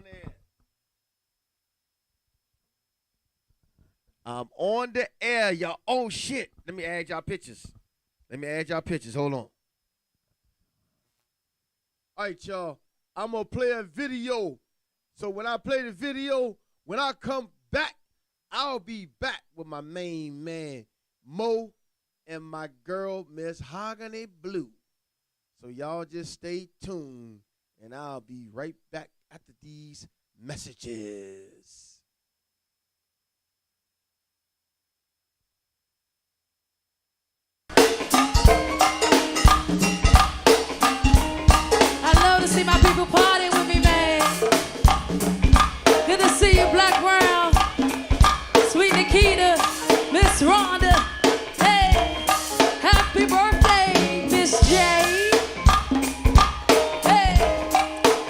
on air. I'm on the air, y'all. Oh shit. Let me add y'all pictures. Hold on. All right, y'all. I'm gonna play a video. So when I play the video, when I come back, I'll be back with my main man, Mo, and my girl, Miss Hogany Blue. So y'all just stay tuned, and I'll be right back after these messages. I love to see my people party with me, man. Good to see you, Black Brown, Sweet Nikita, Miss Rhonda. Hey, happy birthday, Miss J. Hey,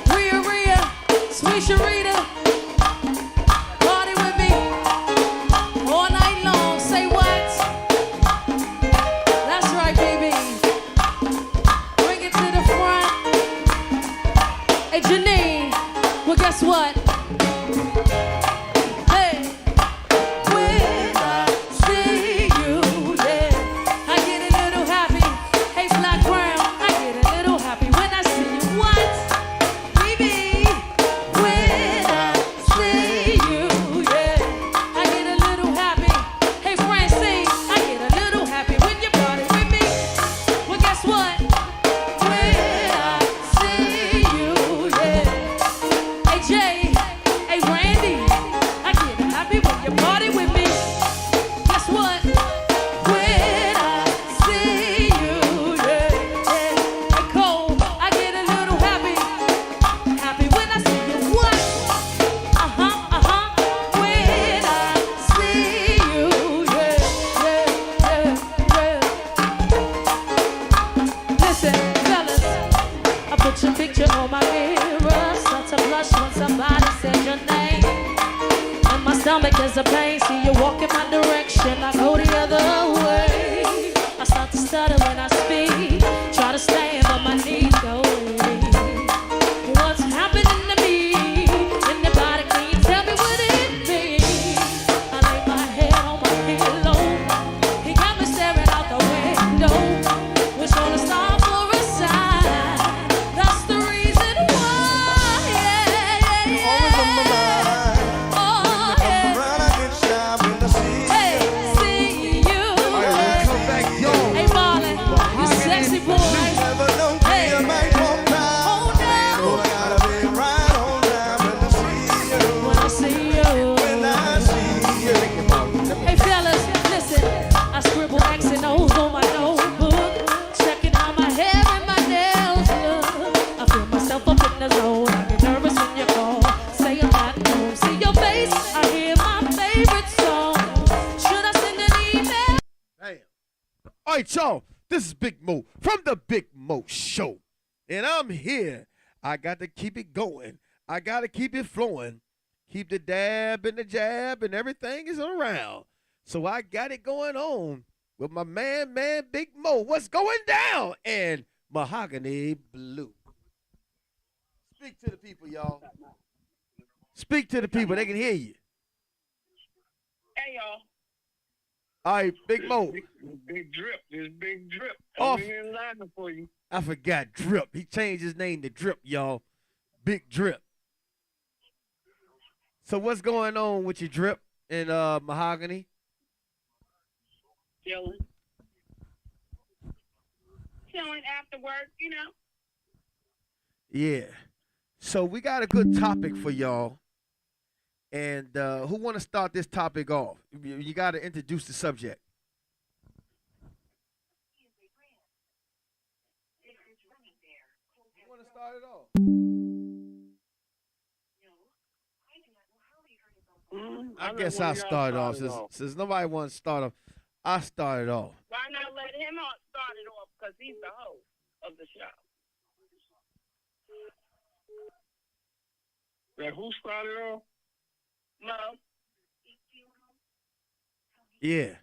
Rhea, Sweet Sharita. Party with me all night long. Say what? That's right, baby. Bring it to the front. Hey, Janine, well, guess what? Hey, when I see you, yeah, I get a little happy. Hey, Black Brown, I get a little happy when I see you. What? Baby, when I see you, yeah, I get a little happy. Hey, Francine, I get a little happy when you party with me. Well, guess what? When I see you, yeah. Hey, Jay, hey, Randy, I get happy when you party with me. Guess what? When I see you, yeah, yeah. Hey, Cole, I get a little happy when I see you. What? When I see you, yeah, yeah. Listen, fellas, I put your picture on my mirror. Start to blush when somebody says your name. And my stomach is a pain. See you walk in my direction, I go the other way. I start to stutter when I speak. Try to stand, but my knees go weak. What's happening to me? Anybody can you tell me what it means? I lay my head on my pillow. He got me staring out the window. Wish on a star for a sign. That's the reason why. Yeah, yeah, yeah. Oh, yeah. Hey, see you. Hey, Marlon, you sexy boy. Hey, oh no. When I see you. Hey, fellas, listen. I scribble X and O's on my notebook, checking how my hair and my nails look. I feel myself up in the zone. I get nervous when you call. Say I'm not home. See your face. I hear my favorite song. Should I send an email? Damn. All right, y'all. This is Big Mo from the Big Mo Show. And I'm here. I got to keep it going. I got to keep it flowing. Keep the dab and the jab and everything is around. So I got it going on with my man, Big Mo. What's going down? And Mahogany Blue. Speak to the people, y'all. Speak to the people. They can hear you. Hey, y'all. All right, Big Mo. Big drip. This big drip. Off. I'm in line for you. I forgot Drip. He changed his name to Drip, y'all. Big Drip. So what's going on with your Drip and Mahogany? Chilling. Chilling after work, you know. Yeah. So we got a good topic for y'all. And who want to start this topic off? You got to introduce the subject. You want to start it off? I guess I'll start off. Since nobody wants to start off, I'll start it off. Why not let him start it off? Because he's the host of the show. That who started off? Mo. Yeah.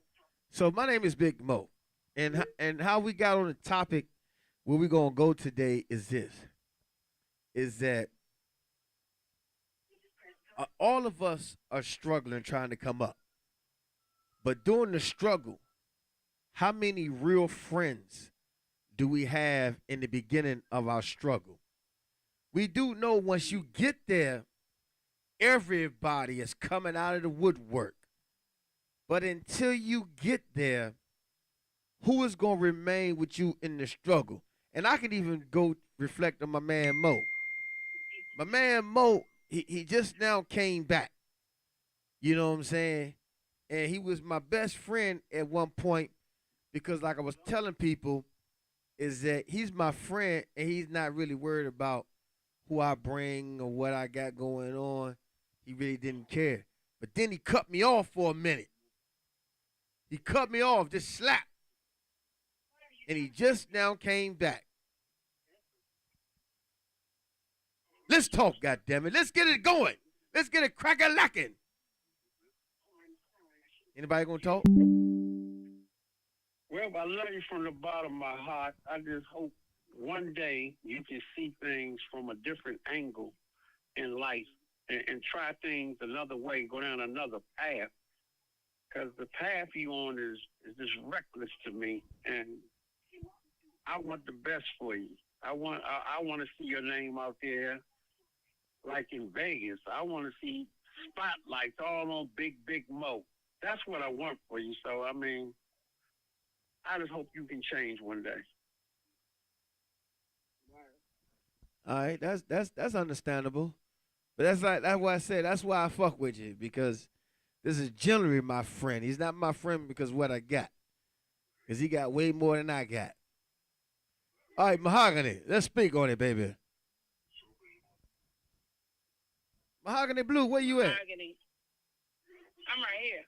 So my name is Big Mo. And how we got on the topic where we're going to go today is this. Is that all of us are struggling trying to come up. But during the struggle, how many real friends do we have in the beginning of our struggle? We do know once you get there, everybody is coming out of the woodwork. But until you get there, who is going to remain with you in the struggle? And I can even go reflect on my man Mo. My man Mo, he just now came back. You know what I'm saying? And he was my best friend at one point because, like I was telling people, is that he's my friend and he's not really worried about who I bring or what I got going on. He really didn't care. But then he cut me off for a minute. He cut me off, just slap. And he just now came back. Let's talk, goddammit. Let's get it going. Let's get it crack-a-lacking. Anybody gonna talk? Well, I love you from the bottom of my heart. I just hope one day you can see things from a different angle in life and try things another way, go down another path. Because the path you on is just reckless to me, and I want the best for you. I want to see your name out there, like in Vegas. I want to see spotlights all on Big Mo. That's what I want for you. So I mean, I just hope you can change one day. All right, that's understandable. But that's why I said that's why I fuck with you, because this is generally my friend. He's not my friend because of what I got. Because he got way more than I got. All right, Mahogany, let's speak on it, baby. Mahogany Blue, where you at? Mahogany. I'm right here.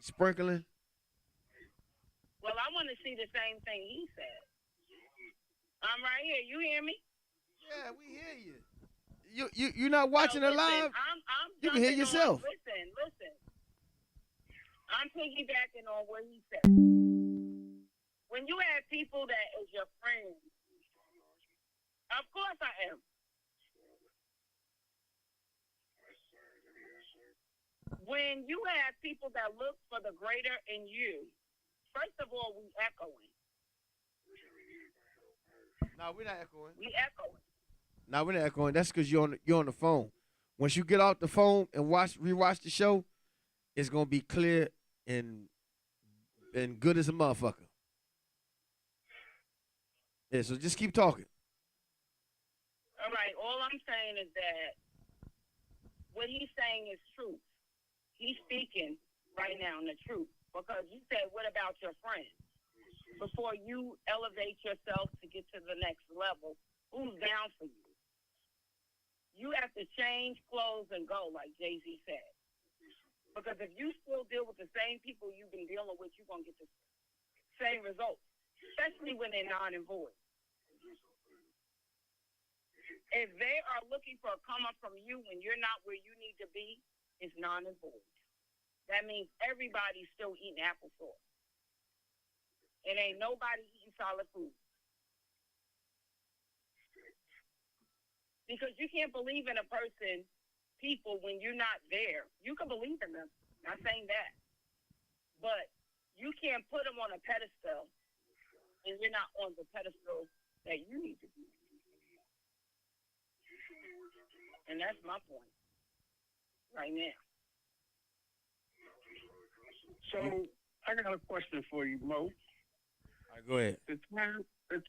Sprinkling? Well, I want to see the same thing he said. I'm right here. You hear me? Yeah, we hear you. You're not watching it live? I'm You can hear yourself. Listen. I'm piggybacking on what he said. When you have people that is your friends, of course I am. When you have people that look for the greater in you, first of all, we echoing. No, we're not echoing. We echoing. No, we're not echoing. That's because you're on the phone. Once you get off the phone and rewatch the show, it's gonna be clear and good as a motherfucker. Yeah, so just keep talking. All right. All I'm saying is that what he's saying is truth. He's speaking right now in the truth, because you said, what about your friends? Before you elevate yourself to get to the next level, who's down for you? You have to change clothes and go, like Jay-Z said. Because if you still deal with the same people you've been dealing with, you're going to get the same results, especially when they're non and void. If they are looking for a come up from you when you're not where you need to be, it's non and void. That means everybody's still eating applesauce. It ain't nobody eating solid food. Because you can't believe in a person, people, when you're not there. You can believe in them. Not saying that. But you can't put them on a pedestal and you're not on the pedestal that you need to be. And that's my point right now. So I got a question for you, Mo. All right, go ahead. The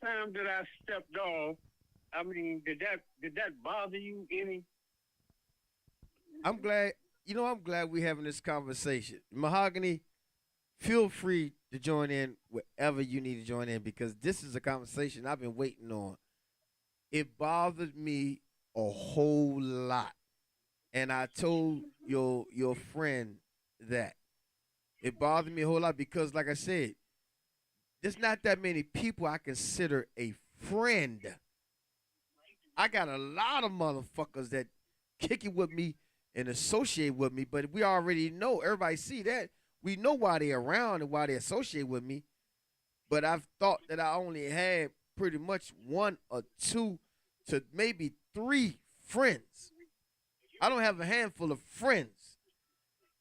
time that I stepped off, I mean, did that bother you any? I'm glad we're having this conversation. Mahogany, feel free to join in wherever you need to join in, because this is a conversation I've been waiting on. It bothered me a whole lot. And I told your friend that. It bothered me a whole lot because, like I said, there's not that many people I consider a friend. I got a lot of motherfuckers that kick it with me and associate with me, but we already know, everybody see that. We know why they're around and why they associate with me. But I've thought that I only had pretty much one or two to maybe three friends. I don't have a handful of friends,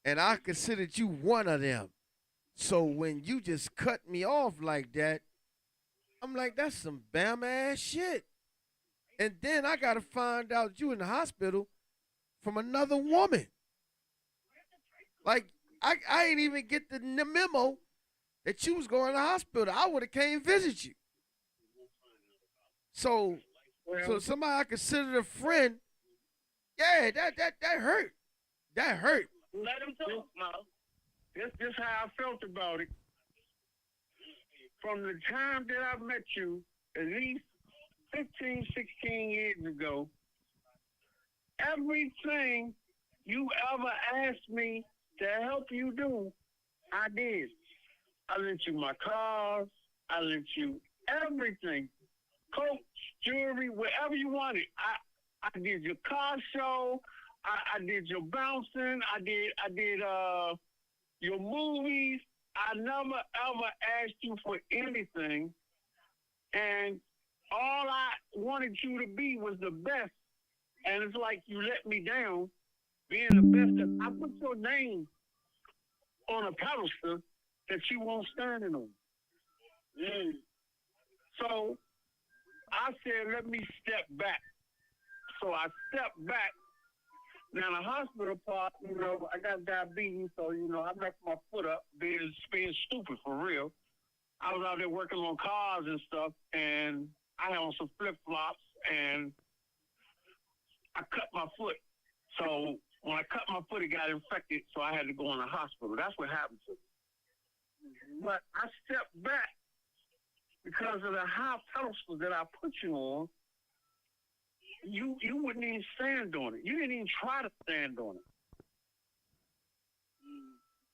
and I considered you one of them. So when you just cut me off like that, I'm like, that's some bam ass shit. And then I gotta find out you in the hospital from another woman. Like I ain't even get the memo that you was going to the hospital. I would have came visit you. So Well, somebody I considered a friend, yeah, that hurt. That hurt. let him talk, Mo. This how I felt about it. From the time that I met you, at least 15, 16 years ago, everything you ever asked me to help you do, I did. I lent you my cars. I lent you everything. Coats, jewelry, whatever you wanted. I did your car show. I did your bouncing. I did your movies. I never ever asked you for anything. And all I wanted you to be was the best. And it's like you let me down being the best. I put your name on a pedestal that you won't stand on. So I said, let me step back. So I stepped back. Now, the hospital part, I got diabetes, so, I messed my foot up, being stupid for real. I was out there working on cars and stuff, and I had on some flip-flops, and I cut my foot. So when I cut my foot, it got infected, so I had to go in the hospital. That's what happened to me. But I stepped back because of the high pedestal that I put you on. You wouldn't even stand on it. You didn't even try to stand on it.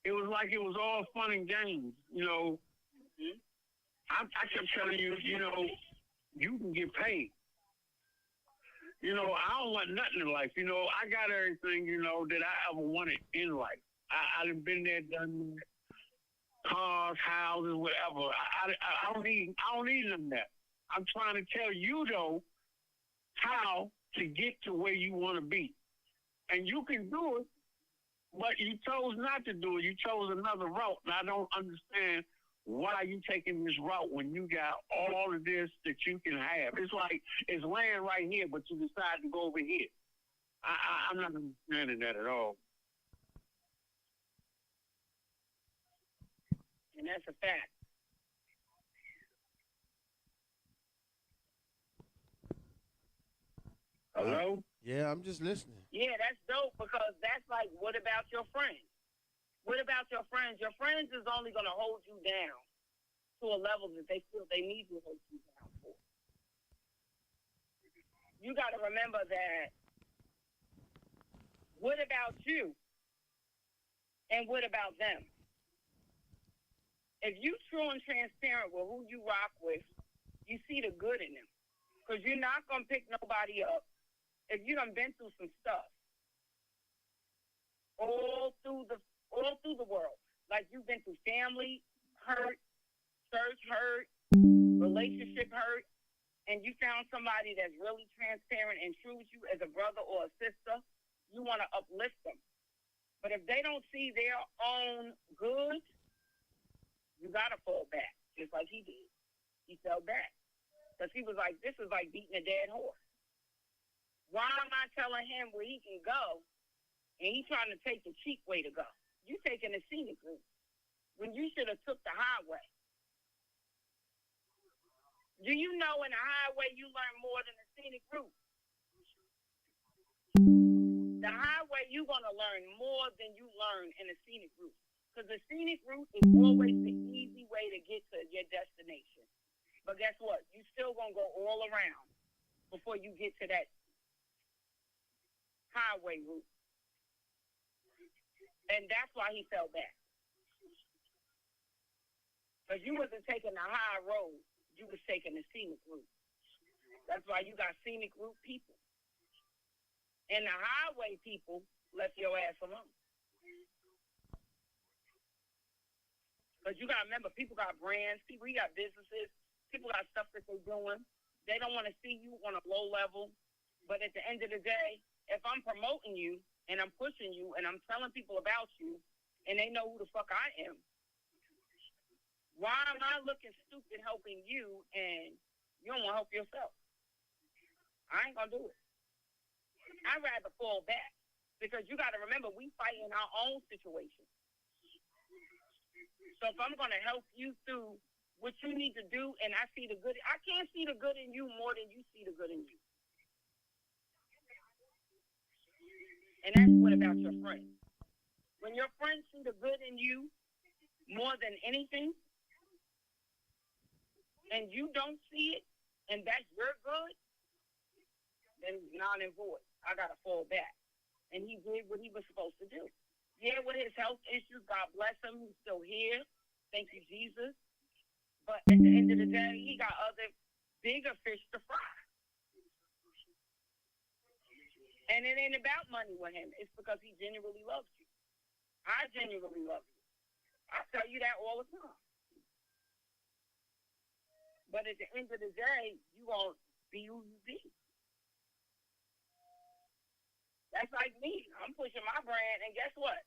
It was like it was all fun and games. I kept telling you, you can get paid. I don't want nothing in life. I got everything, that I ever wanted in life. I done been there, done that. Cars, houses, whatever. I don't need none of that. I'm trying to tell you, though, how to get to where you want to be. And you can do it, but you chose not to do it. You chose another route. And I don't understand why you taking this route when you got all of this that you can have. It's like it's land right here, but you decide to go over here. I'm not understanding that at all. And that's a fact. Hello? Yeah, I'm just listening. Yeah, that's dope because that's like, what about your friends? What about your friends? Your friends is only going to hold you down to a level that they feel they need to hold you down for. You got to remember that what about you and what about them? If you true and transparent with who you rock with, you see the good in them. Because you're not going to pick nobody up if you done been through some stuff all through the world. Like you've been through family hurt, church hurt, relationship hurt, and you found somebody that's really transparent and true with you as a brother or a sister, you want to uplift them. But if they don't see their own good, you got to fall back, just like he did. He fell back. Because he was like, this is like beating a dead horse. Why am I telling him where he can go, and he's trying to take the cheap way to go? You taking the scenic route when you should have took the highway. Do you know in the highway you learn more than the scenic route? The highway you're going to learn more than you learn in the scenic route. Because the scenic route is always the easy way to get to your destination. But guess what? You still going to go all around before you get to that highway route. And that's why he fell back. Because you wasn't taking the high road. You was taking the scenic route. That's why you got scenic route people. And the highway people left your ass alone. Because you got to remember, people got brands, people, you got businesses, people got stuff that they're doing. They don't want to see you on a low level. But at the end of the day, if I'm promoting you and I'm pushing you and I'm telling people about you and they know who the fuck I am, why am I looking stupid helping you and you don't want to help yourself? I ain't gonna do it. I'd rather fall back because you got to remember we fight in our own situation. So if I'm gonna help you through what you need to do, and I see the good, I can't see the good in you more than you see the good in you. And that's what about your friends. When your friends see the good in you more than anything, and you don't see it, and that's your good, then non and void. I gotta fall back. And he did what he was supposed to do. Yeah, with his health issues, God bless him, he's still here. Thank you, Jesus. But at the end of the day, he got other bigger fish to fry. And it ain't about money with him. It's because he genuinely loves you. I genuinely love you. I tell you that all the time. But at the end of the day, you gonna be who you be. That's like me. I'm pushing my brand, and guess what?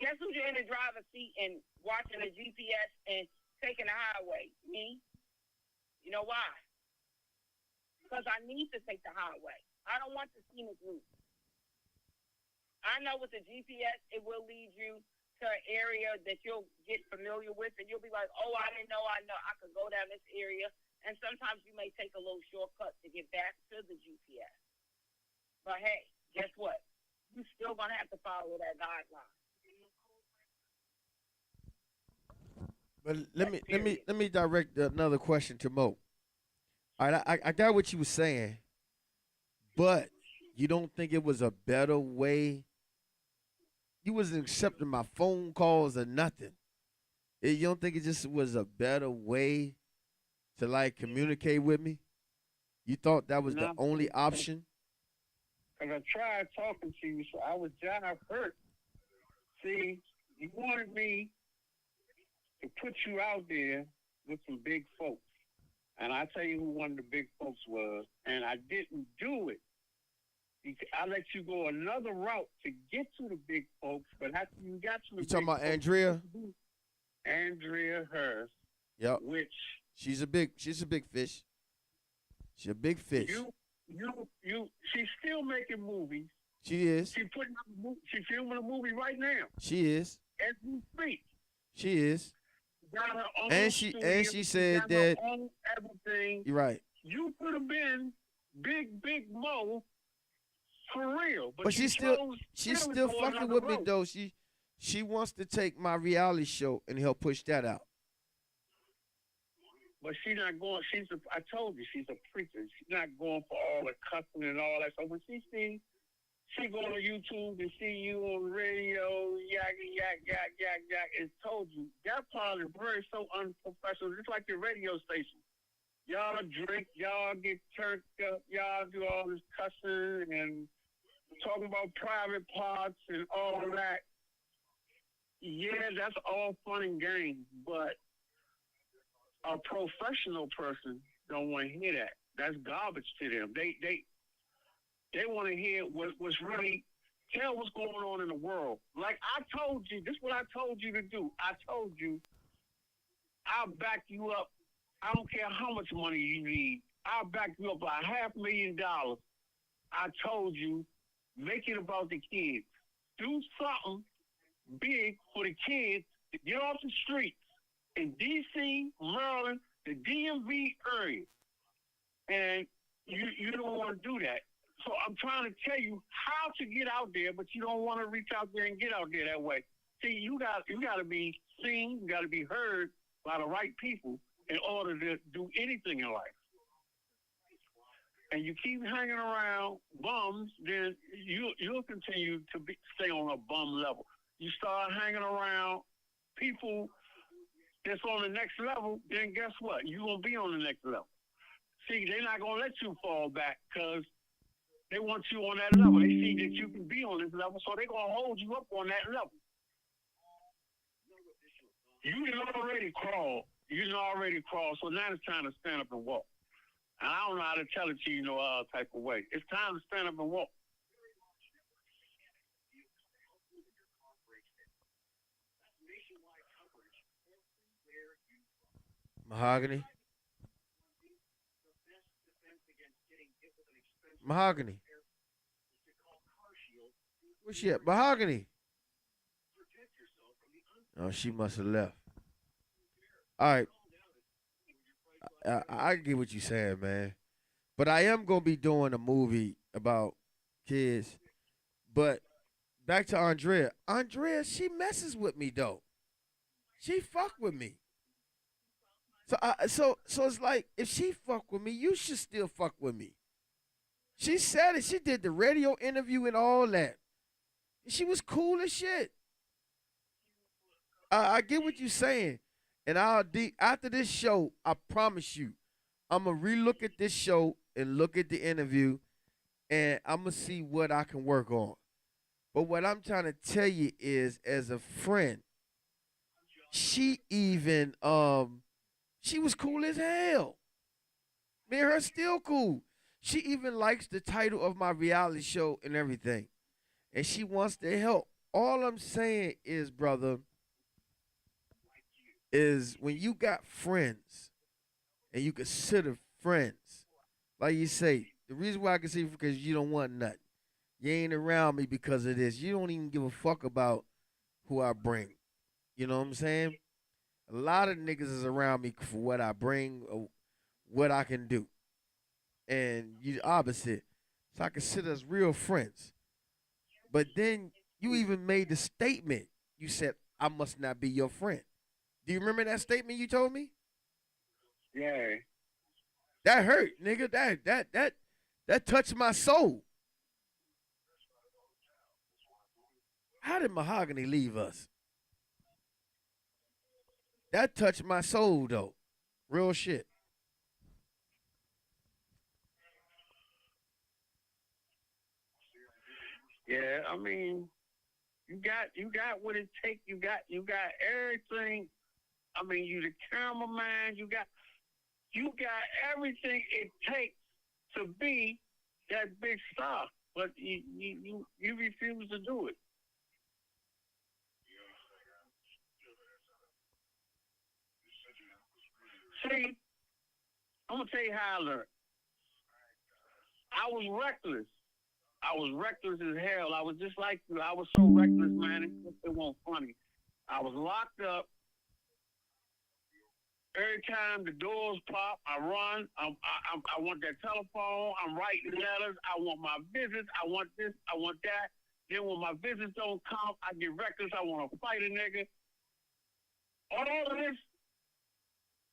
Guess who's in the driver's seat and watching the GPS and taking the highway? Me. You know why? Because I need to take the highway. I don't want the scenic route. I know with the GPS, it will lead you to an area that you'll get familiar with, and you'll be like, oh, I didn't know I could go down this area. And sometimes you may take a little shortcut to get back to the GPS. But hey, guess what? You're still going to have to follow that guideline. But let me direct another question to Mo. All right, I got what you were saying, but you don't think it was a better way? You wasn't accepting my phone calls or nothing. You don't think it just was a better way to like communicate with me? You thought that was the only option? Because I tried talking to you, so I was job hurt. See, you wanted me to put you out there with some big folks. And I tell you who one of the big folks was, and I didn't do it. I let you go another route to get to the big folks, but after you got to the You talking about Andrea? Andrea Hurst. Yep. Which she's a big fish. She's a big fish. She's still making movies. She is. She's filming a movie right now. She is. As we speak. She is. Got her own and studio, she said got that her own everything. You're right. You could have been Big Mo for real, but she's still fucking with me though. She wants to take my reality show and help push that out. But she's not going. I told you, she's a preacher. She's not going for all the cussing and all that. So when she go on YouTube and see you on the radio, yak, and told you, that part is very so unprofessional, just like the radio station. Y'all drink, y'all get turned up, y'all do all this cussing and talking about private parts and all of that. Yeah, that's all fun and games, but a professional person don't want to hear that. That's garbage to them. They want to hear what's really, tell what's going on in the world. Like I told you, this is what I told you to do. I told you, I'll back you up. I don't care how much money you need. I'll back you up by $500,000. I told you, make it about the kids. Do something big for the kids to get off the streets in D.C., Maryland, the DMV area. And you don't want to do that. So I'm trying to tell you how to get out there, but you don't want to reach out there and get out there that way. See, you got to be seen, you got to be heard by the right people in order to do anything in life. And you keep hanging around bums, then you'll continue to stay on a bum level. You start hanging around people that's on the next level, then guess what? You're going to be on the next level. See, they're not going to let you fall back because they want you on that level. They see that you can be on this level, so they're going to hold you up on that level. You done already crawled. So now it's time to stand up and walk. And I don't know how to tell it to you no other type of way. It's time to stand up and walk. Mahogany. Mahogany. Where's she at? Mahogany. Oh, she must have left. All right. I get what you're saying, man. But I am gonna be doing a movie about kids. But back to Andrea. Andrea, she messes with me though. She fuck with me. So it's like if she fuck with me, you should still fuck with me. She said it. She did the radio interview and all that. She was cool as shit. I get what you're saying, and after this show, I promise you, I'm gonna relook at this show and look at the interview, and I'm gonna see what I can work on. But what I'm trying to tell you is, as a friend, she even she was cool as hell. Me and her still cool. She even likes the title of my reality show and everything, and she wants to help. All I'm saying is, brother, is when you got friends and you consider friends, like you say, the reason why I consider because you don't want nothing. You ain't around me because of this. You don't even give a fuck about who I bring. You know what I'm saying? A lot of niggas is around me for what I bring or what I can do. And you the opposite. So I consider us real friends. But then you even made the statement. You said, I must not be your friend. Do you remember that statement you told me? Yeah. That hurt, nigga. That touched my soul. How did Mahogany leave us? That touched my soul though. Real shit. Yeah, I mean, you got what it takes. You got everything. I mean, you the cameraman. You got everything it takes to be that big star, but you refuse to do it. See, I'm gonna tell you how I learned. I was reckless. I was reckless as hell. I was just like you. I was so reckless, man. It wasn't funny. I was locked up. Every time the doors pop, I run. I want that telephone. I'm writing letters. I want my visits. I want this. I want that. Then when my visits don't come, I get reckless. I want to fight a nigga. All of this.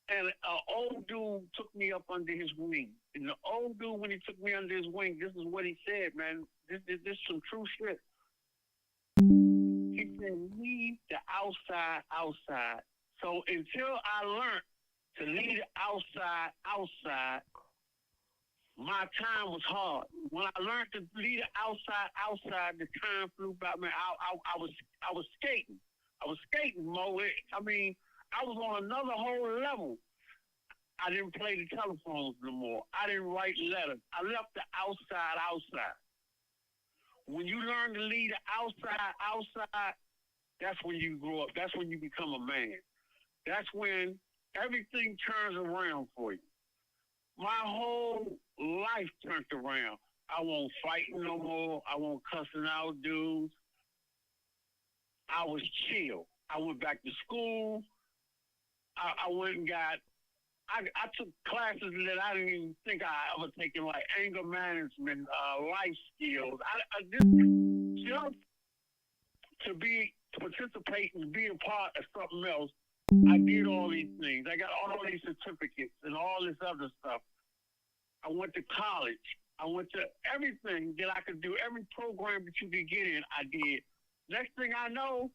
And an old dude took me up under his wing. And the old dude, when he took me under his wing, this is what he said, man. This some true shit. He said, leave the outside outside. So until I learned to leave the outside, my time was hard. When I learned to leave the outside, the time flew by me. I was skating. I was skating, Mo. I mean, I was on another whole level. I didn't play the telephones no more. I didn't write letters. I left the outside. When you learn to leave the outside, that's when you grow up. That's when you become a man. That's when everything turns around for you. My whole life turned around. I won't fight no more. I won't cussing out dudes. I was chill. I went back to school. I went and I took classes that I didn't even think I ever taken, like anger management, life skills. I just to participate and be a part of something else. I did all these things. I got all these certificates and all this other stuff. I went to college. I went to everything that I could do. Every program that you could get in, I did. Next thing I know,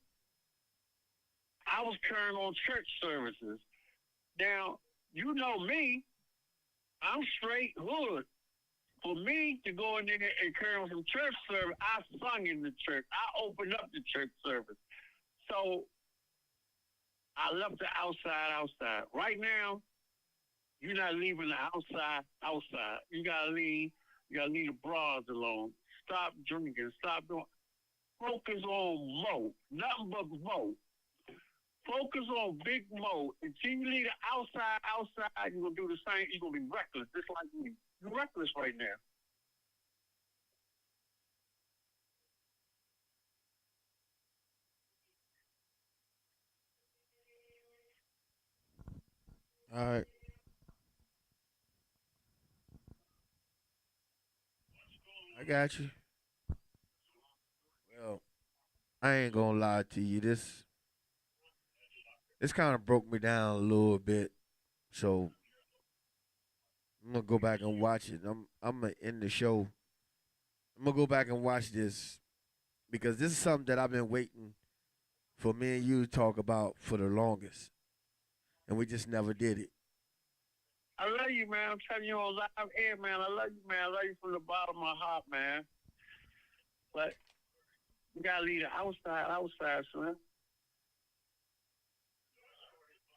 I was carrying on church services. Now, you know me, I'm straight hood. For me to go in there and carry on some church service, I sung in the church. I opened up the church service. So I left the outside. Right now, you're not leaving the outside. You gotta leave the bras alone. Stop drinking. Stop doing. Focus on Mo. Nothing but Mo. Focus on Big Mo. Until you leave the outside, you're gonna do the same. You're gonna be reckless, just like me. You're reckless right now. All right. I got you. Well, I ain't gonna lie to you. This kind of broke me down a little bit. So I'm gonna go back and watch it. I'm gonna end the show. I'm gonna go back and watch this because this is something that I've been waiting for me and you to talk about for the longest, and we just never did it. I love you, man. I'm telling you on live air, man. I love you, man. I love you from the bottom of my heart, man. But you gotta leave the outside, son.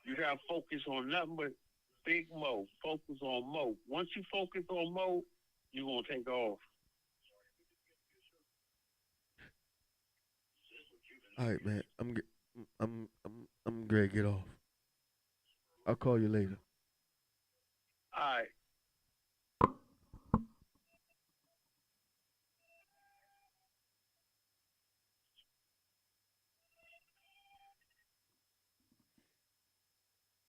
You gotta focus on nothing but Big Mo. Focus on Mo. Once you focus on Mo, you're gonna take off. All right, man. I'm great. Get off. I'll call you later.